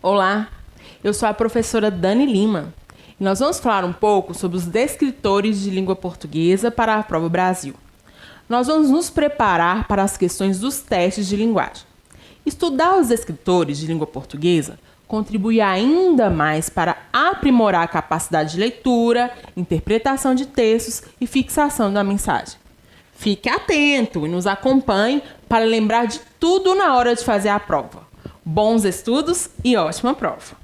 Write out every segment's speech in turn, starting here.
Olá, eu sou a professora Dani Lima e nós vamos falar um pouco sobre os descritores de língua portuguesa para a Prova Brasil. Nós vamos nos preparar para as questões dos testes de linguagem. Estudar os descritores de língua portuguesa contribui ainda mais para aprimorar a capacidade de leitura, interpretação de textos e fixação da mensagem. Fique atento e nos acompanhe para lembrar de tudo na hora de fazer a prova. Bons estudos e ótima prova!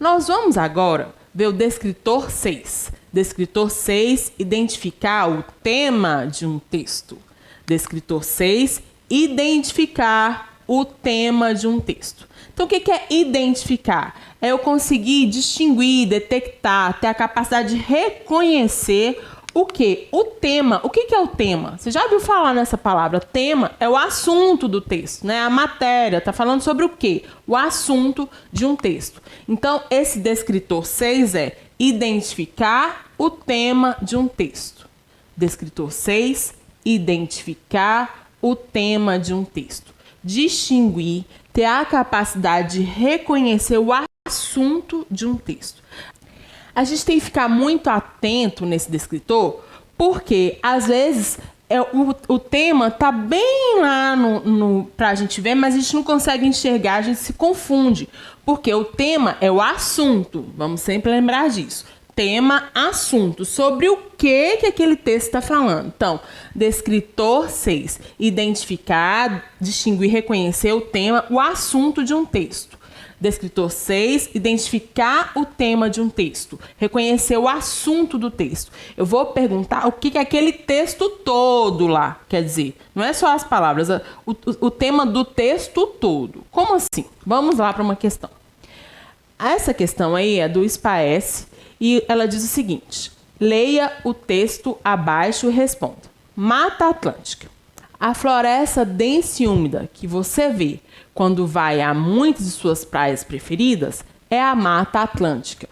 Nós vamos agora ver o descritor 6. Descritor 6, identificar o tema de um texto. Descritor 6, identificar o tema de um texto. Então, o que é identificar? É eu conseguir distinguir, detectar, ter a capacidade de reconhecer o quê? O tema. O que é o tema? Você já ouviu falar nessa palavra? Tema é o assunto do texto, né? A matéria. Está falando sobre o quê? O assunto de um texto. Então, esse descritor 6 é identificar o tema de um texto. Descritor 6, identificar o tema de um texto. Distinguir, ter a capacidade de reconhecer o assunto de um texto. A gente tem que ficar muito atento nesse descritor, porque às vezes o tema está bem lá para a gente ver, mas a gente não consegue enxergar, a gente se confunde, porque o tema é o assunto, vamos sempre lembrar disso. Tema, assunto, sobre o que aquele texto está falando. Então, descritor 6, identificar, distinguir, reconhecer o tema, o assunto de um texto. Descritor 6, identificar o tema de um texto, reconhecer o assunto do texto. Eu vou perguntar o que é aquele texto todo lá quer dizer. Não é só as palavras, o tema do texto todo. Como assim? Vamos lá para uma questão. Essa questão aí é do SPAES e ela diz o seguinte: leia o texto abaixo e responda. Mata Atlântica. A floresta densa e úmida que você vê quando vai a muitas de suas praias preferidas é a Mata Atlântica.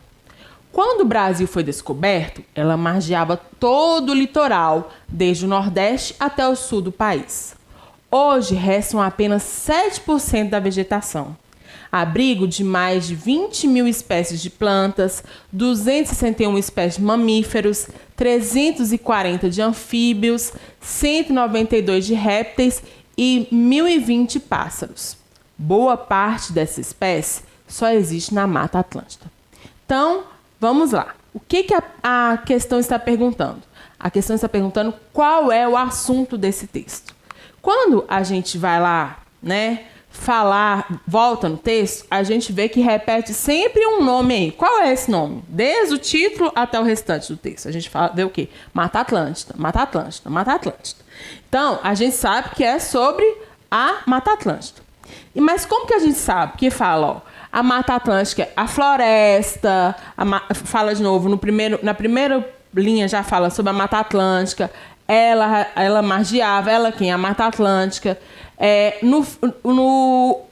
Quando o Brasil foi descoberto, ela margeava todo o litoral, desde o Nordeste até o sul do país. Hoje restam apenas 7% da vegetação. Abrigo de mais de 20 mil espécies de plantas, 261 espécies de mamíferos, 340 de anfíbios, 192 de répteis e 1.020 pássaros. Boa parte dessa espécie só existe na Mata Atlântica. Então, vamos lá. O que a questão está perguntando? A questão está perguntando qual é o assunto desse texto. Quando a gente vai lá, volta no texto, a gente vê que repete sempre um nome aí. Qual é esse nome? Desde o título até o restante do texto. A gente vê o quê? Mata Atlântica, Mata Atlântica, Mata Atlântica. Então, a gente sabe que é sobre a Mata Atlântica. Mas como que a gente sabe? Que fala, a Mata Atlântica, a floresta, fala de novo, na primeira linha já fala sobre a Mata Atlântica, ela margeava, quem? A Mata Atlântica.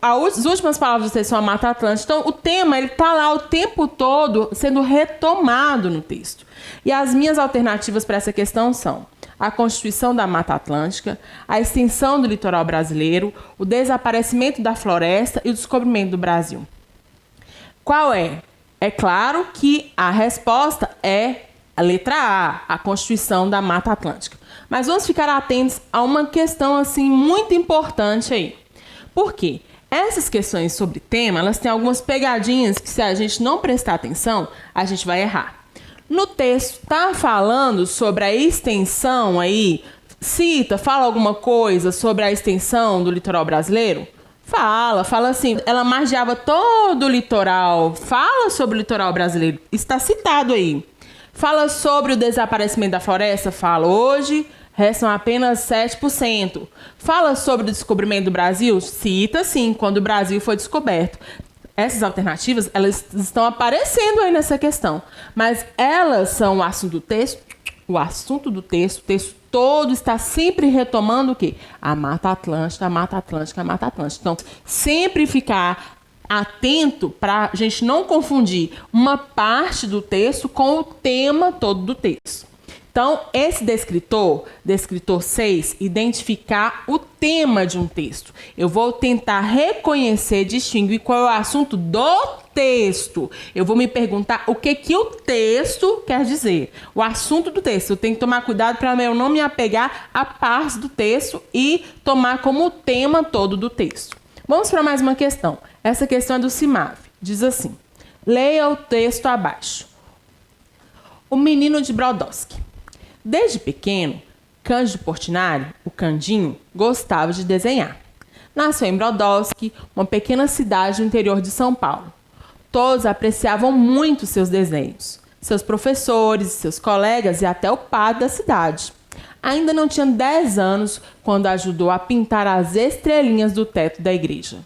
As últimas palavras do texto são a Mata Atlântica. Então, o tema está lá o tempo todo sendo retomado no texto. E as minhas alternativas para essa questão são a constituição da Mata Atlântica, a extensão do litoral brasileiro, o desaparecimento da floresta e o descobrimento do Brasil. Qual é? É claro que a resposta é a letra A constituição da Mata Atlântica. Mas vamos ficar atentos a uma questão assim muito importante aí. Por quê? Essas questões sobre tema, elas têm algumas pegadinhas que, se a gente não prestar atenção, a gente vai errar. No texto, está falando sobre a extensão aí, fala alguma coisa sobre a extensão do litoral brasileiro? Fala assim, ela margeava todo o litoral, fala sobre o litoral brasileiro, está citado aí. Fala sobre o desaparecimento da floresta? Fala. Hoje restam apenas 7%. Fala sobre o descobrimento do Brasil? Cita, sim, quando o Brasil foi descoberto. Essas alternativas, elas estão aparecendo aí nessa questão. Mas elas são o assunto do texto. O assunto do texto, o texto todo está sempre retomando o quê? A Mata Atlântica, a Mata Atlântica, a Mata Atlântica. Então, sempre ficar atento para a gente não confundir uma parte do texto com o tema todo do texto. Então, esse descritor 6, identificar o tema de um texto. Eu vou tentar reconhecer, distinguir qual é o assunto do texto. Eu vou me perguntar o que o texto quer dizer. O assunto do texto. Eu tenho que tomar cuidado para eu não me apegar a partes do texto e tomar como o tema todo do texto. Vamos para mais uma questão. Essa questão é do CIMAV. Diz assim: leia o texto abaixo. O menino de Brodowski. Desde pequeno, Cândido Portinari, o Candinho, gostava de desenhar. Nasceu em Brodowski, uma pequena cidade no interior de São Paulo. Todos apreciavam muito seus desenhos. Seus professores, seus colegas e até o padre da cidade. Ainda não tinha 10 anos quando ajudou a pintar as estrelinhas do teto da igreja.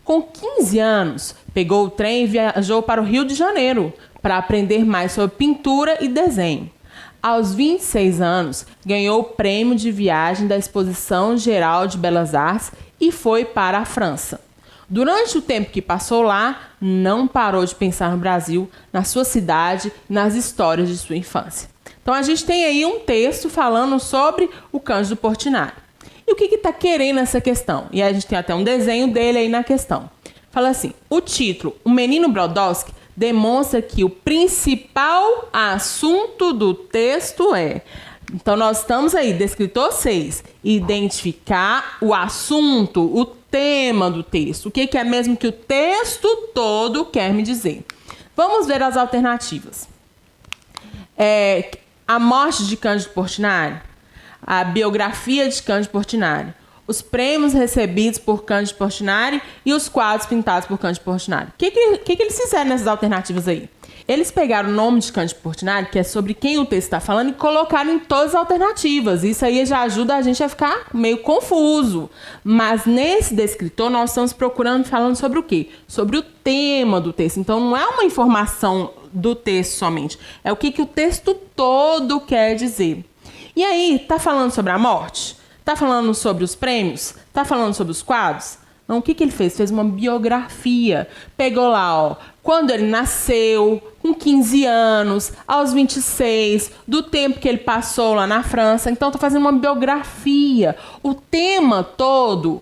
Com 15 anos, pegou o trem e viajou para o Rio de Janeiro para aprender mais sobre pintura e desenho. Aos 26 anos, ganhou o prêmio de viagem da Exposição Geral de Belas Artes e foi para a França. Durante o tempo que passou lá, não parou de pensar no Brasil, na sua cidade, nas histórias de sua infância. Então a gente tem aí um texto falando sobre o Cândido Portinari. E o que está querendo essa questão? E a gente tem até um desenho dele aí na questão. Fala assim: o título, O Menino Brodowski, demonstra que o principal assunto do texto é... Então, nós estamos aí, descritor 6, identificar o assunto, o tema do texto. O que é mesmo que o texto todo quer me dizer? Vamos ver as alternativas. A morte de Cândido Portinari, a biografia de Cândido Portinari, os prêmios recebidos por Cândido Portinari e os quadros pintados por Cândido Portinari. O que eles fizeram nessas alternativas aí? Eles pegaram o nome de Cândido Portinari, que é sobre quem o texto está falando, e colocaram em todas as alternativas. Isso aí já ajuda a gente a ficar meio confuso. Mas nesse descritor, nós estamos falando sobre o quê? Sobre o tema do texto. Então, não é uma informação do texto somente. É o que o texto todo quer dizer. E aí, está falando sobre a morte? Está falando sobre os prêmios? Está falando sobre os quadros? Não, o que ele fez? Fez uma biografia. Pegou lá, quando ele nasceu, com 15 anos, aos 26, do tempo que ele passou lá na França. Então, está fazendo uma biografia. O tema todo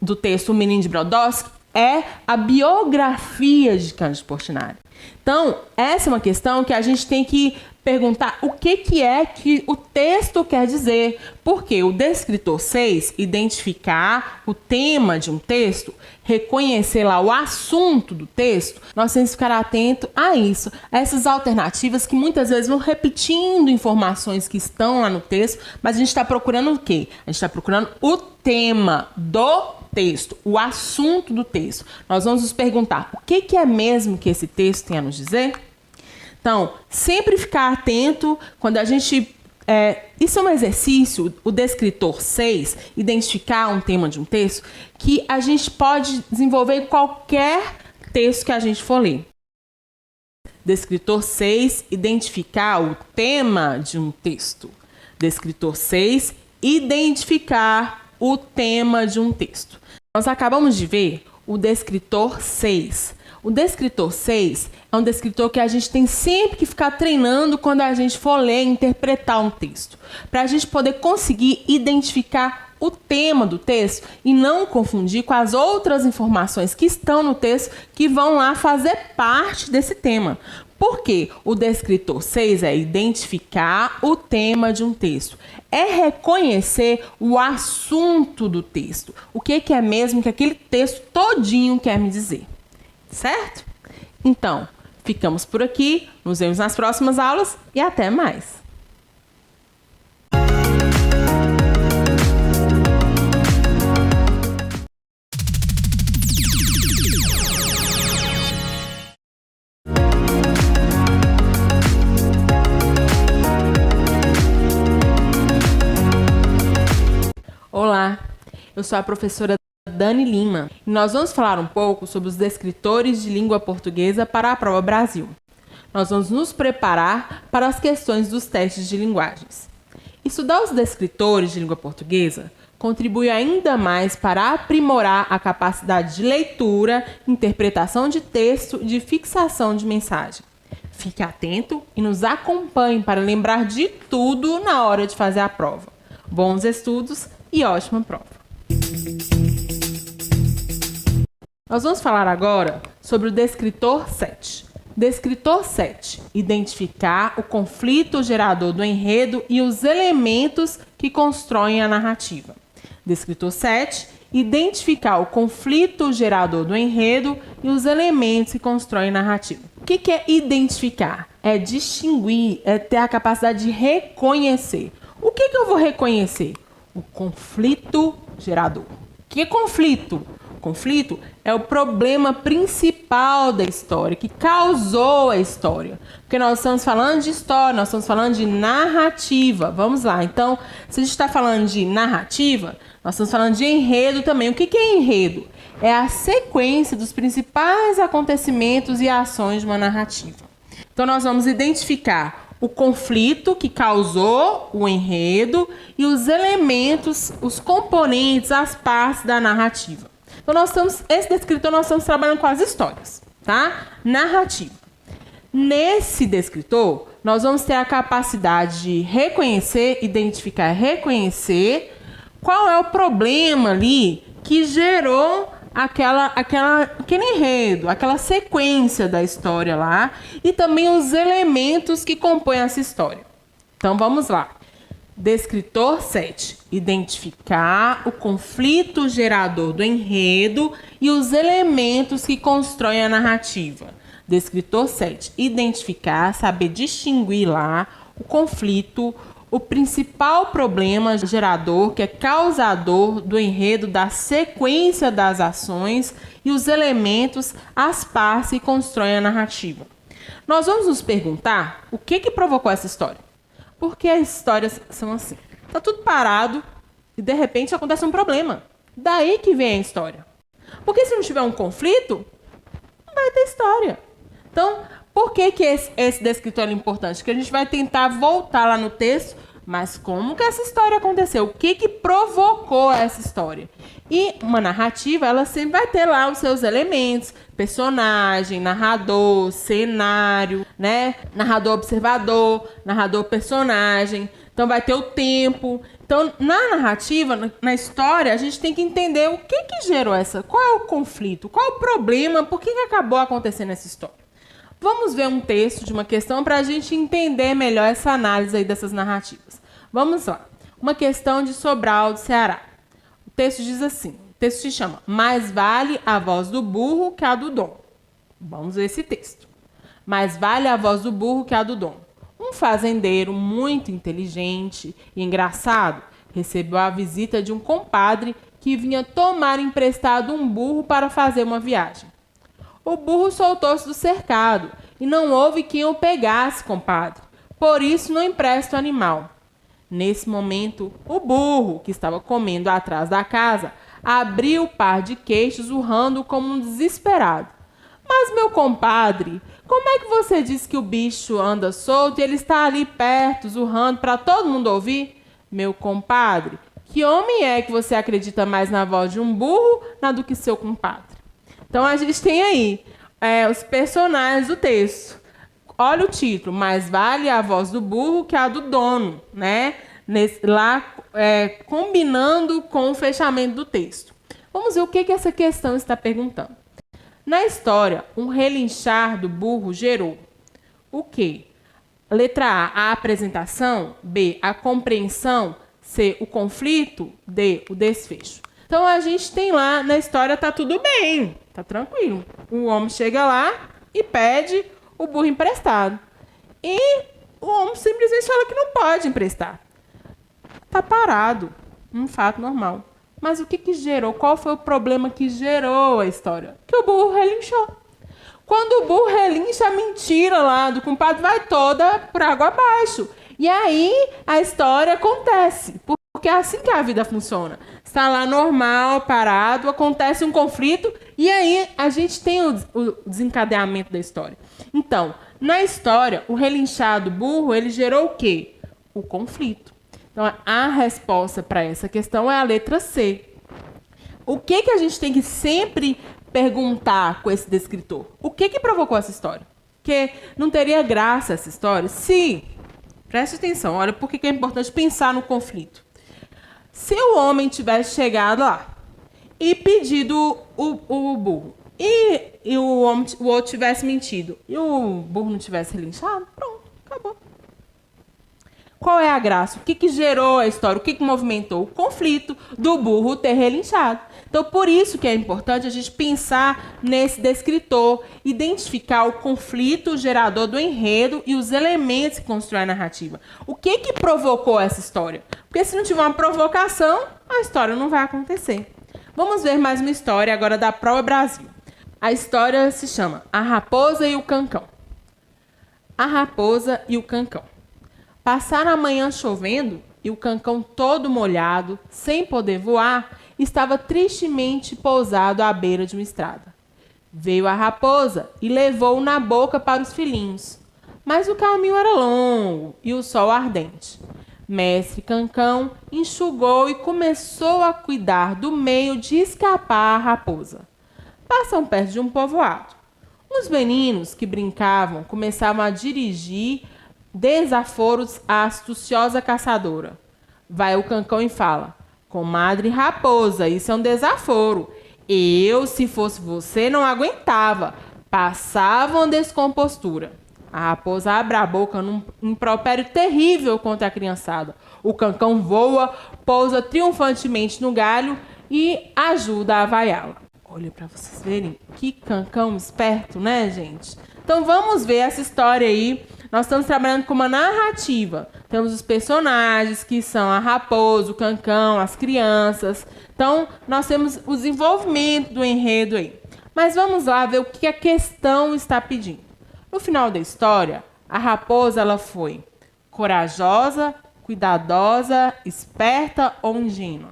do texto O Menino de Brodowski é a biografia de Cândido Portinari. Então, essa é uma questão que a gente tem que perguntar o que é que o texto quer dizer. Porque o descritor 6, identificar o tema de um texto, reconhecer lá o assunto do texto, nós temos que ficar atento a isso, a essas alternativas que muitas vezes vão repetindo informações que estão lá no texto, mas a gente está procurando o quê? A gente está procurando o tema do texto, o assunto do texto. Nós vamos nos perguntar o que é mesmo que esse texto tem a nos dizer? Então, sempre ficar atento quando a gente... isso é um exercício, o descritor 6, identificar um tema de um texto, que a gente pode desenvolver em qualquer texto que a gente for ler. Descritor 6, identificar o tema de um texto. Descritor 6, identificar o tema de um texto. Nós acabamos de ver o descritor 6. O descritor 6 é um descritor que a gente tem sempre que ficar treinando quando a gente for ler e interpretar um texto, para a gente poder conseguir identificar o tema do texto e não confundir com as outras informações que estão no texto que vão lá fazer parte desse tema. Porque o descritor 6 é identificar o tema de um texto, é reconhecer o assunto do texto, o que é mesmo que aquele texto todinho quer me dizer. Certo? Então, ficamos por aqui, nos vemos nas próximas aulas e até mais! Olá, eu sou a professora Dani Lima. E nós vamos falar um pouco sobre os descritores de língua portuguesa para a prova Brasil. Nós vamos nos preparar para as questões dos testes de linguagens. Estudar os descritores de língua portuguesa contribui ainda mais para aprimorar a capacidade de leitura, interpretação de texto e de fixação de mensagem. fique atento e nos acompanhe para lembrar de tudo na hora de fazer a prova. Bons estudos e ótima prova! Nós vamos falar agora sobre o descritor 7. Descritor 7. Identificar o conflito gerador do enredo e os elementos que constroem a narrativa. Descritor 7. Identificar o conflito gerador do enredo e os elementos que constroem a narrativa. O que é identificar? É distinguir, é ter a capacidade de reconhecer. O que eu vou reconhecer? O conflito gerador. O que é conflito? Conflito é o problema principal da história, que causou a história. Porque nós estamos falando de história, nós estamos falando de narrativa. Vamos lá, então, se a gente está falando de narrativa, nós estamos falando de enredo também. O que é enredo? É a sequência dos principais acontecimentos e ações de uma narrativa. Então, nós vamos identificar o conflito que causou o enredo e os elementos, os componentes, as partes da narrativa. Então, esse descritor, nós estamos trabalhando com as histórias, tá? Narrativa. Nesse descritor, nós vamos ter a capacidade de reconhecer, identificar, reconhecer qual é o problema ali que gerou aquele enredo, aquela sequência da história lá, e também os elementos que compõem essa história. Então, vamos lá. Descritor 7. Identificar o conflito gerador do enredo e os elementos que constroem a narrativa. Descritor 7. Identificar, saber distinguir lá o conflito, o principal problema gerador, que é causador do enredo, da sequência das ações e os elementos, as partes que constroem a narrativa. Nós vamos nos perguntar o que provocou essa história. Porque as histórias são assim. Tá tudo parado e, de repente, acontece um problema. Daí que vem a história. Porque se não tiver um conflito, não vai ter história. Então, por que esse descritor é importante? Porque a gente vai tentar voltar lá no texto, mas como que essa história aconteceu? O que provocou essa história? E uma narrativa, ela sempre vai ter lá os seus elementos, personagem, narrador, cenário, né? Narrador observador, narrador personagem. Então vai ter o tempo. Então, na narrativa, na história, a gente tem que entender o que gerou qual é o conflito, qual é o problema, por que acabou acontecendo essa história. Vamos ver um texto de uma questão para a gente entender melhor essa análise aí dessas narrativas. Vamos lá. Uma questão de Sobral do Ceará. O texto diz assim, o texto se chama Mais vale a voz do burro que a do dono. Vamos ver esse texto. Mais vale a voz do burro que a do dono. Um fazendeiro muito inteligente e engraçado recebeu a visita de um compadre que vinha tomar emprestado um burro para fazer uma viagem. O burro soltou-se do cercado e não houve quem o pegasse, compadre. Por isso não empresta o animal. Nesse momento, o burro, que estava comendo atrás da casa, abriu o par de queixos, urrando como um desesperado. Mas, meu compadre, como é que você diz que o bicho anda solto e ele está ali perto, urrando para todo mundo ouvir? Meu compadre, que homem é que você acredita mais na voz de um burro do que seu compadre? Então, a gente tem aí os personagens do texto. Olha o título, mais vale a voz do burro que a do dono, né? Combinando com o fechamento do texto. Vamos ver o que essa questão está perguntando. Na história, um relinchar do burro gerou o quê? Letra A, a apresentação. B, a compreensão. C, o conflito. D, o desfecho. Então, a gente tem lá, na história, tá tudo bem, tá tranquilo. O homem chega lá e pede o burro emprestado. E o homem simplesmente fala que não pode emprestar. Tá parado, um fato normal. Mas o que gerou? Qual foi o problema que gerou a história? Que o burro relinchou. Quando o burro relincha, a mentira lá do compadre vai toda por água abaixo. E aí a história acontece. Porque é assim que a vida funciona. Está lá normal, parado, acontece um conflito e aí a gente tem o desencadeamento da história. Então, na história, o relinchar do burro, ele gerou o quê? O conflito. Então, a resposta para essa questão é a letra C. O que a gente tem que sempre perguntar com esse descritor? O que provocou essa história? Porque não teria graça essa história se... Preste atenção, olha por que é importante pensar no conflito. Se o homem tivesse chegado lá e pedido o burro, e o outro tivesse mentido, e o burro não tivesse relinchado, pronto, acabou. Qual é a graça? O que gerou a história? O que movimentou? O conflito do burro ter relinchado. Então, por isso que é importante a gente pensar nesse descritor, identificar o conflito gerador do enredo e os elementos que constroem a narrativa. O que provocou essa história? Porque se não tiver uma provocação, a história não vai acontecer. Vamos ver mais uma história agora da Prova Brasil. A história se chama A Raposa e o Cancão. A Raposa e o Cancão. Passaram a manhã chovendo e o cancão todo molhado, sem poder voar, estava tristemente pousado à beira de uma estrada. Veio a raposa e levou-o na boca para os filhinhos. Mas o caminho era longo e o sol ardente. Mestre Cancão enxugou e começou a cuidar do meio de escapar a raposa. Passam perto de um povoado. Os meninos que brincavam começavam a dirigir desaforos à astuciosa caçadora. Vai o Cancão e fala: comadre raposa, isso é um desaforo. Eu, se fosse você, não aguentava. Passava uma descompostura. A raposa abre a boca num impropério terrível contra a criançada. O Cancão voa, pousa triunfantemente no galho e ajuda a vaiá-la. Olha para vocês verem que Cancão esperto, né, gente? Então vamos ver essa história aí. Nós estamos trabalhando com uma narrativa. Temos os personagens, que são a raposa, o cancão, as crianças. Então, nós temos o desenvolvimento do enredo aí. Mas vamos lá ver o que a questão está pedindo. No final da história, a raposa ela foi corajosa, cuidadosa, esperta ou ingênua?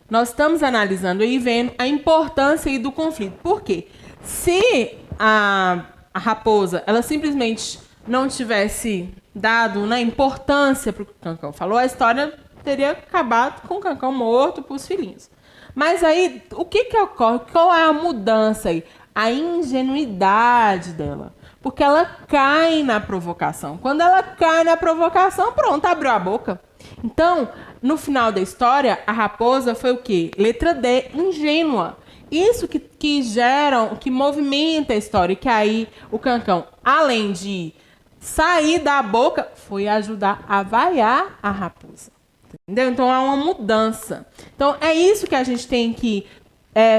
Nós estamos analisando e vendo a importância aí do conflito. Por quê? Se a raposa ela simplesmente não tivesse dado importância para o Cancão falou, a história teria acabado com o Cancão morto para os filhinhos. Mas aí, o que ocorre? Qual é a mudança aí? A ingenuidade dela. Porque ela cai na provocação. Quando ela cai na provocação, pronto, abriu a boca. Então, no final da história, a raposa foi o quê? Letra D, ingênua. Isso que gera, que movimenta a história. E que aí o Cancão, além de sair da boca, foi ajudar a vaiar a raposa. Entendeu? Então, há uma mudança. Então, é isso que a gente tem que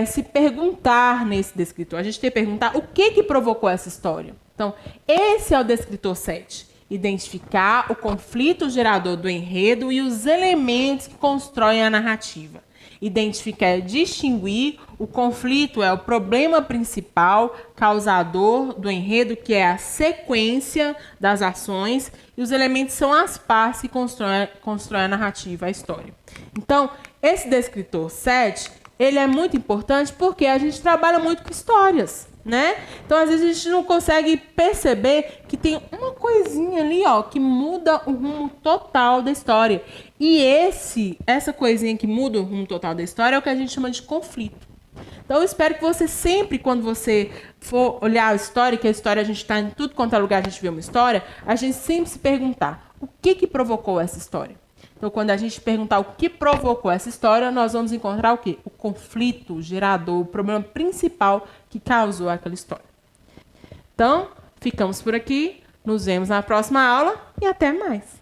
se perguntar nesse descritor. A gente tem que perguntar o que provocou essa história. Então, esse é o descritor 7. Identificar o conflito gerador do enredo e os elementos que constroem a narrativa. Identificar e distinguir o conflito é o problema principal causador do enredo, que é a sequência das ações, e os elementos são as partes que constroem a narrativa, a história. Então, esse descritor 7, ele é muito importante porque a gente trabalha muito com histórias, né? Então, às vezes, a gente não consegue perceber que tem uma coisinha ali, ó, que muda o rumo total da história. E essa coisinha que muda o rumo total da história é o que a gente chama de conflito. Então, eu espero que você sempre, quando você for olhar a história, que a história a gente está em tudo quanto é lugar, a gente vê uma história, a gente sempre se perguntar o que provocou essa história. Então, quando a gente perguntar o que provocou essa história, nós vamos encontrar o quê? O conflito, o gerador, o problema principal que causou aquela história. Então, ficamos por aqui, nos vemos na próxima aula e até mais.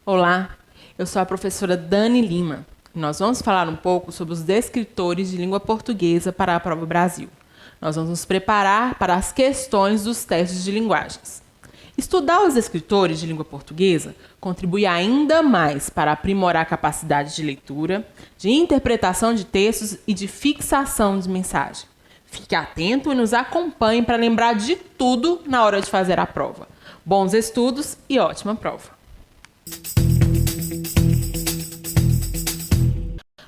Olá, eu sou a professora Dani Lima e nós vamos falar um pouco sobre os descritores de língua portuguesa para a Prova Brasil. Nós vamos nos preparar para as questões dos testes de linguagens. Estudar os descritores de língua portuguesa contribui ainda mais para aprimorar a capacidade de leitura, de interpretação de textos e de fixação de mensagem. Fique atento e nos acompanhe para lembrar de tudo na hora de fazer a prova. Bons estudos e ótima prova!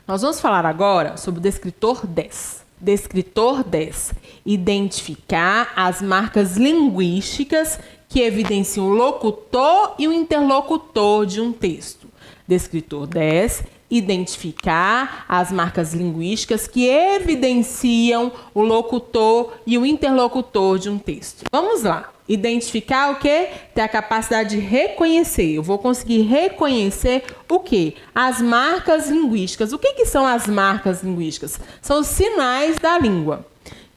Nós vamos falar agora sobre o descritor 10. Descritor 10. Identificar as marcas linguísticas que evidenciam o locutor e o interlocutor de um texto. Descritor 10. Identificar as marcas linguísticas que evidenciam o locutor e o interlocutor de um texto. Vamos lá. Identificar o quê? Ter a capacidade de reconhecer. Eu vou conseguir reconhecer o quê? As marcas linguísticas. O que são as marcas linguísticas? São os sinais da língua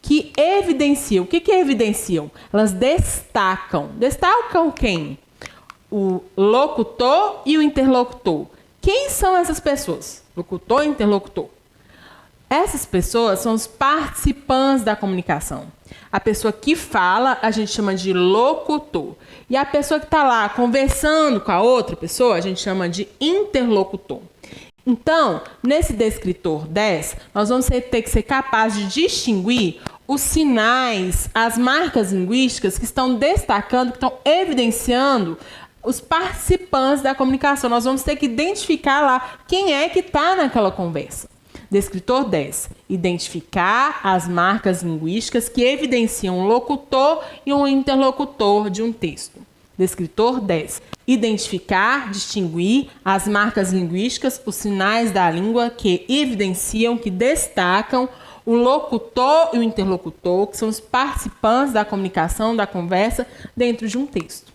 que evidenciam. O que evidenciam? Elas destacam. Destacam quem? O locutor e o interlocutor. Quem são essas pessoas? Locutor e interlocutor. Essas pessoas são os participantes da comunicação. A pessoa que fala, a gente chama de locutor. E a pessoa que está lá conversando com a outra pessoa, a gente chama de interlocutor. Então, nesse descritor 10, nós vamos ter que ser capazes de distinguir os sinais, as marcas linguísticas que estão destacando, que estão evidenciando os participantes da comunicação. Nós vamos ter que identificar lá quem é que está naquela conversa. Descritor 10. Identificar as marcas linguísticas que evidenciam um locutor e um interlocutor de um texto. Descritor 10. Identificar, distinguir as marcas linguísticas, os sinais da língua que evidenciam, que destacam o locutor e o interlocutor, que são os participantes da comunicação, da conversa, dentro de um texto.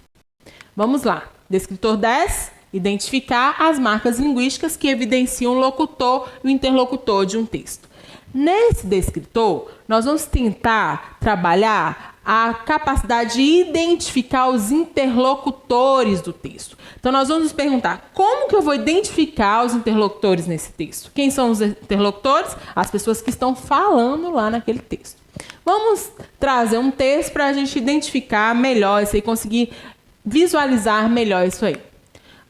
Vamos lá. Descritor 10. Identificar as marcas linguísticas que evidenciam o locutor e o interlocutor de um texto. Nesse descritor, nós vamos tentar trabalhar a capacidade de identificar os interlocutores do texto. Então, nós vamos nos perguntar, como que eu vou identificar os interlocutores nesse texto? Quem são os interlocutores? As pessoas que estão falando lá naquele texto. Vamos trazer um texto para a gente identificar melhor isso e conseguir visualizar melhor isso aí.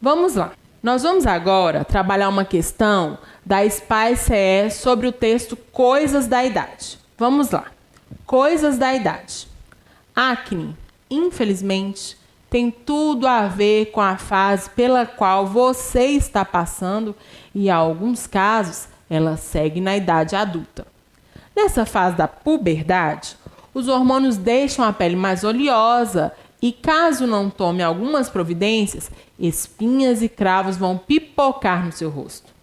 Vamos lá. Nós vamos agora trabalhar uma questão da SPY-CE sobre o texto Coisas da Idade. Vamos lá. Coisas da Idade. Acne, infelizmente, tem tudo a ver com a fase pela qual você está passando e, em alguns casos, ela segue na idade adulta. Nessa fase da puberdade, os hormônios deixam a pele mais oleosa e, caso não tome algumas providências, espinhas e cravos vão pipocar no seu rosto.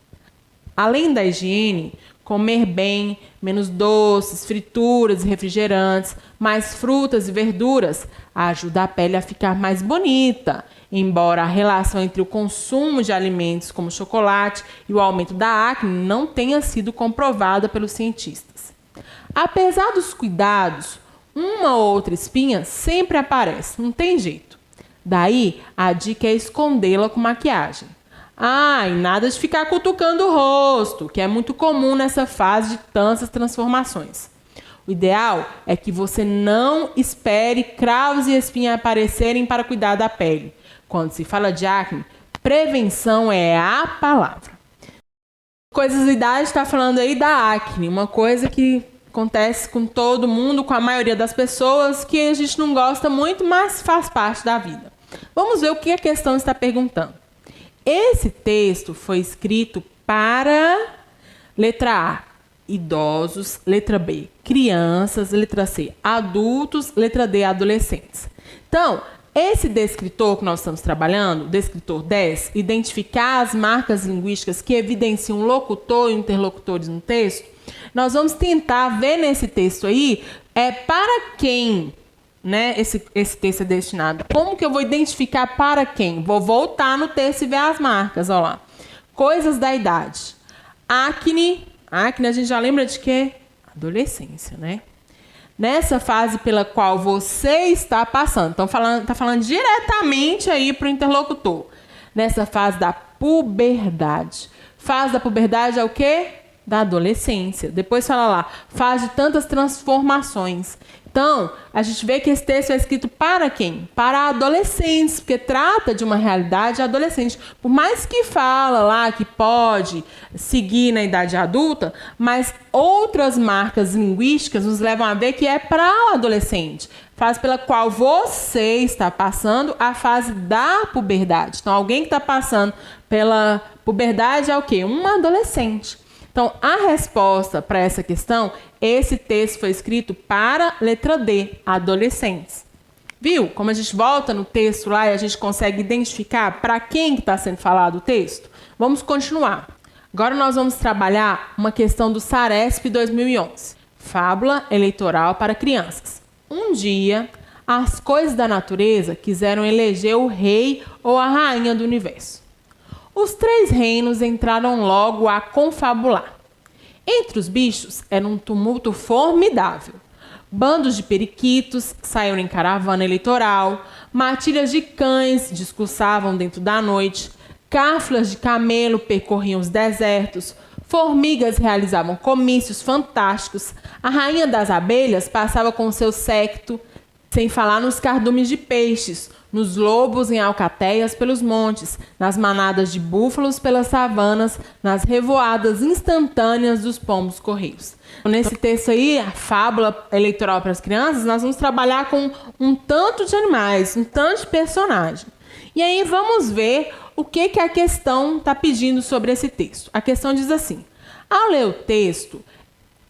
Além da higiene, comer bem, menos doces, frituras e refrigerantes, mais frutas e verduras, ajuda a pele a ficar mais bonita, embora a relação entre o consumo de alimentos como chocolate e o aumento da acne não tenha sido comprovada pelos cientistas. Apesar dos cuidados, uma ou outra espinha sempre aparece, não tem jeito. Daí, a dica é escondê-la com maquiagem. E nada de ficar cutucando o rosto, que é muito comum nessa fase de tantas transformações. O ideal é que você não espere cravos e espinhas aparecerem para cuidar da pele. Quando se fala de acne, prevenção é a palavra. Coisas da Idade está falando aí da acne, uma coisa que acontece com todo mundo, com a maioria das pessoas, que a gente não gosta muito, mas faz parte da vida. Vamos ver o que a questão está perguntando. Esse texto foi escrito para letra A, idosos, letra B, crianças, letra C, adultos, letra D, adolescentes. Então, esse descritor que nós estamos trabalhando, descritor 10, identificar as marcas linguísticas que evidenciam locutor e interlocutores no texto, nós vamos tentar ver nesse texto aí para quem, né, esse texto é destinado. Como que eu vou identificar para quem? Vou voltar no texto e ver as marcas, olha lá. Coisas da idade. Acne a gente já lembra de quê? Adolescência, né? Nessa fase pela qual você está passando. Então, tá falando diretamente aí para o interlocutor. Nessa fase da puberdade. Fase da puberdade é o quê? Da adolescência. Depois fala lá, fase de tantas transformações. Então, a gente vê que esse texto é escrito para quem? Para adolescentes, porque trata de uma realidade adolescente. Por mais que fala lá que pode seguir na idade adulta, mas outras marcas linguísticas nos levam a ver que é para o adolescente. Fase pela qual você está passando, a fase da puberdade. Então, alguém que está passando pela puberdade é o quê? Um adolescente. Então, a resposta para essa questão, esse texto foi escrito para letra D, adolescentes. Viu? Como a gente volta no texto lá e a gente consegue identificar para quem que está sendo falado o texto? Vamos continuar. Agora nós vamos trabalhar uma questão do Saresp 2011. Fábula eleitoral para crianças. Um dia, as coisas da natureza quiseram eleger o rei ou a rainha do universo. Os 3 reinos entraram logo a confabular. Entre os bichos era um tumulto formidável. Bandos de periquitos saíram em caravana eleitoral, matilhas de cães discursavam dentro da noite, cáfilas de camelo percorriam os desertos, formigas realizavam comícios fantásticos, a rainha das abelhas passava com seu séquito, sem falar nos cardumes de peixes, nos lobos em alcateias pelos montes, nas manadas de búfalos pelas savanas, nas revoadas instantâneas dos pombos correios. Nesse texto aí, a fábula eleitoral para as crianças, nós vamos trabalhar com um tanto de animais, um tanto de personagem. E aí vamos ver o que a questão está pedindo sobre esse texto. A questão diz assim: ao ler o texto,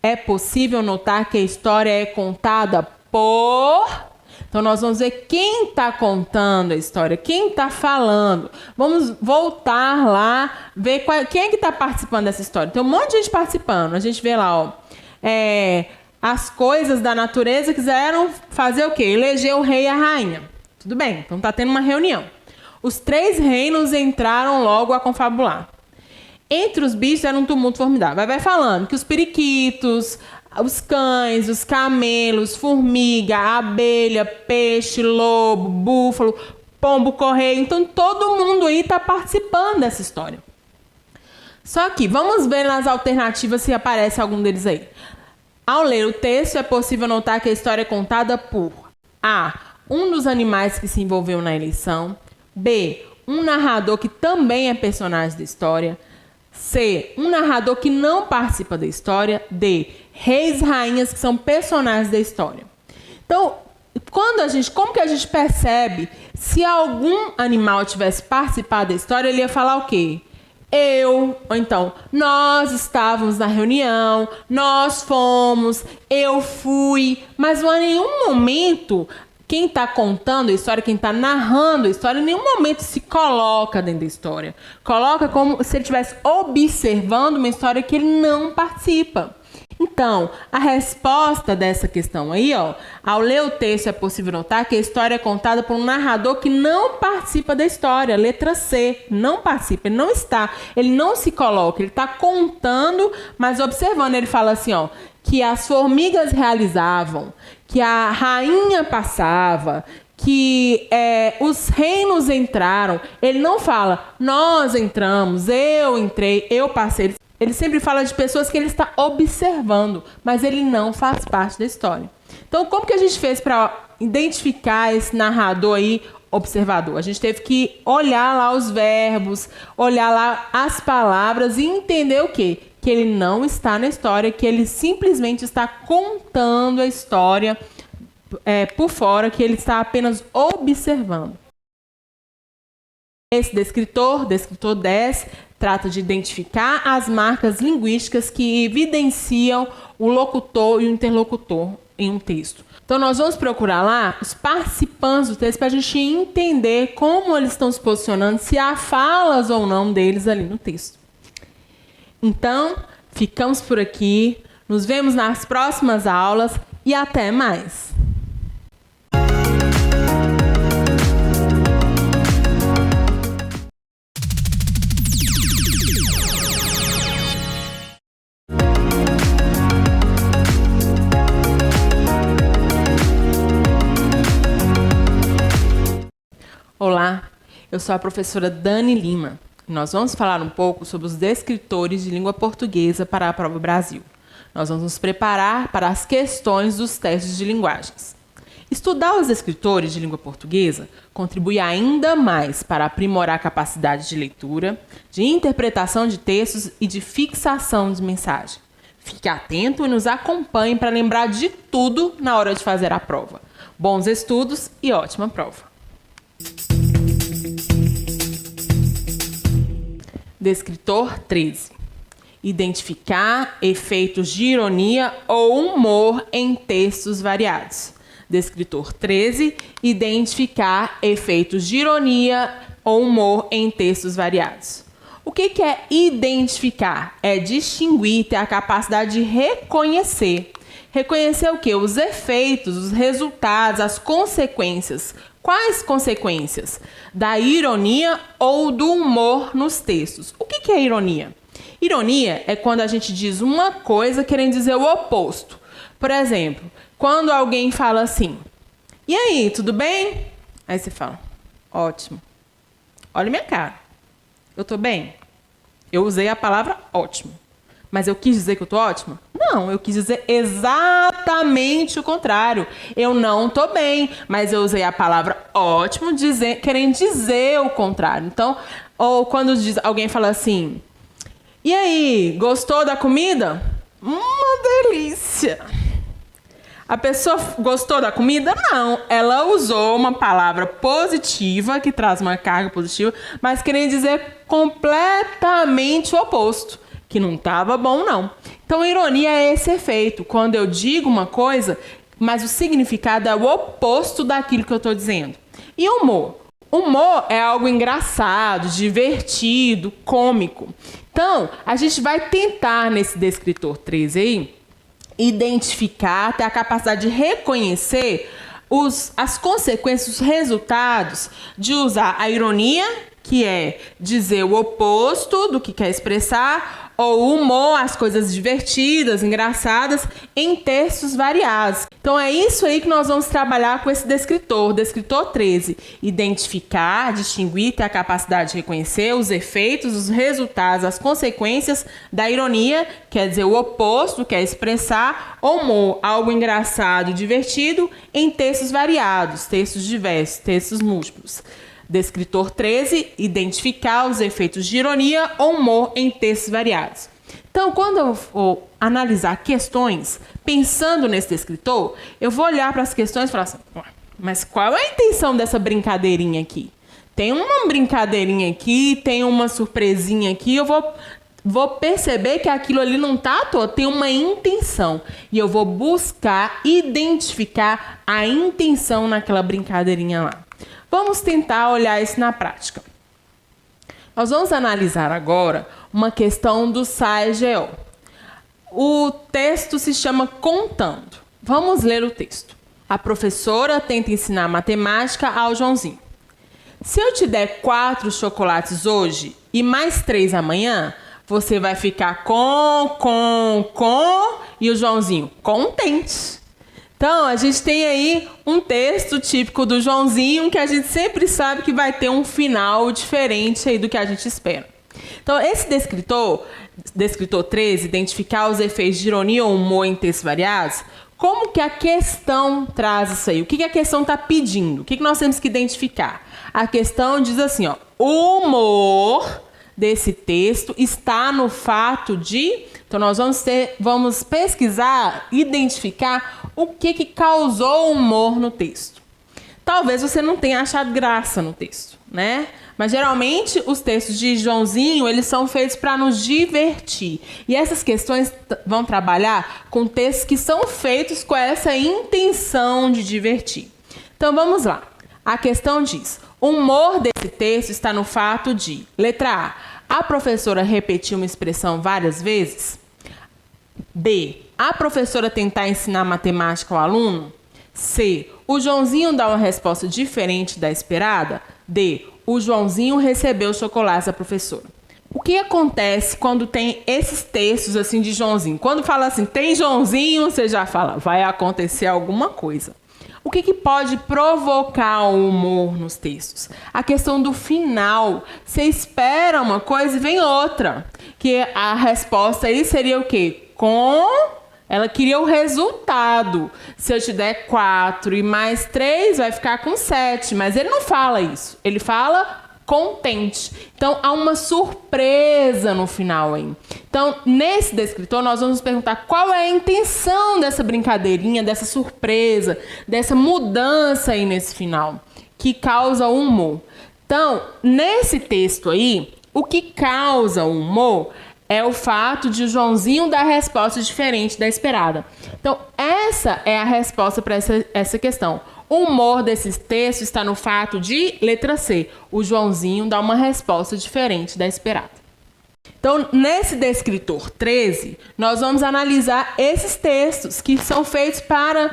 é possível notar que a história é contada por... Então, nós vamos ver quem está contando a história, quem está falando. Vamos voltar lá, ver quem é que está participando dessa história. Tem um monte de gente participando. A gente vê lá, ó, as coisas da natureza quiseram fazer o quê? Eleger o rei e a rainha. Tudo bem, então está tendo uma reunião. Os 3 reinos entraram logo a confabular. Entre os bichos era um tumulto formidável. Vai falando que os periquitos, os cães, os camelos, formiga, abelha, peixe, lobo, búfalo, pombo correio. Então, todo mundo aí está participando dessa história. Só que, vamos ver nas alternativas se aparece algum deles aí. Ao ler o texto, é possível notar que a história é contada por A. Um dos animais que se envolveu na eleição. B. Um narrador que também é personagem da história. C. Um narrador que não participa da história. D. Reis e rainhas que são personagens da história. Então, como que a gente percebe se algum animal tivesse participado da história, ele ia falar o quê? Eu, ou então, nós estávamos na reunião, nós fomos, eu fui, mas não há nenhum momento quem está contando a história, quem está narrando a história, em nenhum momento se coloca dentro da história. Coloca como se ele estivesse observando uma história que ele não participa. Então, a resposta dessa questão aí, ó, ao ler o texto é possível notar que a história é contada por um narrador que não participa da história. Letra C, não participa, ele não está, ele não se coloca, ele está contando, mas observando. Ele fala assim, ó, que as formigas realizavam, que a rainha passava, que os reinos entraram. Ele não fala, nós entramos, eu entrei, eu passei. Ele sempre fala de pessoas que ele está observando, mas ele não faz parte da história. Então, como que a gente fez para identificar esse narrador aí, observador? A gente teve que olhar lá os verbos, olhar lá as palavras e entender o quê? Que ele não está na história, que ele simplesmente está contando a história por fora, que ele está apenas observando. Esse descritor 10, trata de identificar as marcas linguísticas que evidenciam o locutor e o interlocutor em um texto. Então, nós vamos procurar lá os participantes do texto para a gente entender como eles estão se posicionando, se há falas ou não deles ali no texto. Então, ficamos por aqui. Nos vemos nas próximas aulas e até mais! Olá, eu sou a professora Dani Lima e nós vamos falar um pouco sobre os descritores de língua portuguesa para a Prova Brasil. Nós vamos nos preparar para as questões dos testes de linguagens. Estudar os descritores de língua portuguesa contribui ainda mais para aprimorar a capacidade de leitura, de interpretação de textos e de fixação de mensagem. Fique atento e nos acompanhe para lembrar de tudo na hora de fazer a prova. Bons estudos e ótima prova! Descritor 13. Identificar efeitos de ironia ou humor em textos variados. Descritor 13. Identificar efeitos de ironia ou humor em textos variados. O que é identificar? É distinguir, ter a capacidade de reconhecer. Reconhecer o quê? Os efeitos, os resultados, as consequências. Quais consequências? Da ironia ou do humor nos textos. O que é ironia? Ironia é quando a gente diz uma coisa querendo dizer o oposto. Por exemplo, quando alguém fala assim, e aí, tudo bem? Aí você fala, ótimo. Olha minha cara. Eu tô bem? Eu usei a palavra ótimo. Mas eu quis dizer que eu tô ótima? Não, eu quis dizer exatamente o contrário. Eu não tô bem, mas eu usei a palavra ótimo querendo dizer o contrário. Então, ou quando alguém fala assim, e aí, gostou da comida? Uma delícia. A pessoa gostou da comida? Não. Ela usou uma palavra positiva, que traz uma carga positiva, mas querendo dizer completamente o oposto, que não estava bom, não. Então, ironia é esse efeito. Quando eu digo uma coisa, mas o significado é o oposto daquilo que eu estou dizendo. E humor? Humor é algo engraçado, divertido, cômico. Então, a gente vai tentar, nesse descritor 13 aí, identificar, ter a capacidade de reconhecer as consequências, os resultados de usar a ironia, que é dizer o oposto do que quer expressar, ou o humor, as coisas divertidas, engraçadas, em textos variados. Então é isso aí que nós vamos trabalhar com esse descritor 13. Identificar, distinguir, ter a capacidade de reconhecer os efeitos, os resultados, as consequências da ironia, quer dizer o oposto, quer expressar, humor, algo engraçado, divertido, em textos variados, textos diversos, textos múltiplos. Descritor 13, identificar os efeitos de ironia ou humor em textos variados. Então, quando eu for analisar questões, pensando nesse descritor, eu vou olhar para as questões e falar assim, mas qual é a intenção dessa brincadeirinha aqui? Tem uma brincadeirinha aqui, tem uma surpresinha aqui, eu vou perceber que aquilo ali não está à toa, tem uma intenção. E eu vou buscar identificar a intenção naquela brincadeirinha lá. Vamos tentar olhar isso na prática. Nós vamos analisar agora uma questão do SAE-GO. O texto se chama Contando. Vamos ler o texto. A professora tenta ensinar matemática ao Joãozinho. Se eu te der 4 chocolates hoje e mais 3 amanhã, você vai ficar e o Joãozinho contente. Então, a gente tem aí um texto típico do Joãozinho que a gente sempre sabe que vai ter um final diferente aí do que a gente espera. Então, esse descritor 13, identificar os efeitos de ironia ou humor em textos variados, como que a questão traz isso aí? O que a questão está pedindo? O que nós temos que identificar? A questão diz assim, ó, o humor desse texto está no fato de... Então, nós vamos pesquisar, identificar o que causou humor no texto. Talvez você não tenha achado graça no texto, né? Mas, geralmente, os textos de Joãozinho, eles são feitos para nos divertir. E essas questões vão trabalhar com textos que são feitos com essa intenção de divertir. Então, vamos lá. A questão diz, o humor desse texto está no fato de, letra A professora repetiu uma expressão várias vezes? B, a professora tentar ensinar matemática ao aluno? C, o Joãozinho dá uma resposta diferente da esperada? D, o Joãozinho recebeu chocolates da professora. O que acontece quando tem esses textos assim de Joãozinho? Quando fala assim, tem Joãozinho, você já fala, vai acontecer alguma coisa. O que pode provocar o humor nos textos? A questão do final. Você espera uma coisa e vem outra. Que a resposta aí seria o quê? Ela queria o resultado. Se eu te der 4 e mais 3, vai ficar com 7. Mas ele não fala isso. Ele fala contente. Então, há uma surpresa no final aí. Então, nesse descritor, nós vamos perguntar qual é a intenção dessa brincadeirinha, dessa surpresa, dessa mudança aí nesse final, que causa o humor. Então, nesse texto aí, o que causa o humor é o fato de o Joãozinho dar resposta diferente da esperada. Então, essa é a resposta para essa questão. O humor desses textos está no fato de, letra C, o Joãozinho dá uma resposta diferente da esperada. Então, nesse descritor 13, nós vamos analisar esses textos que são feitos para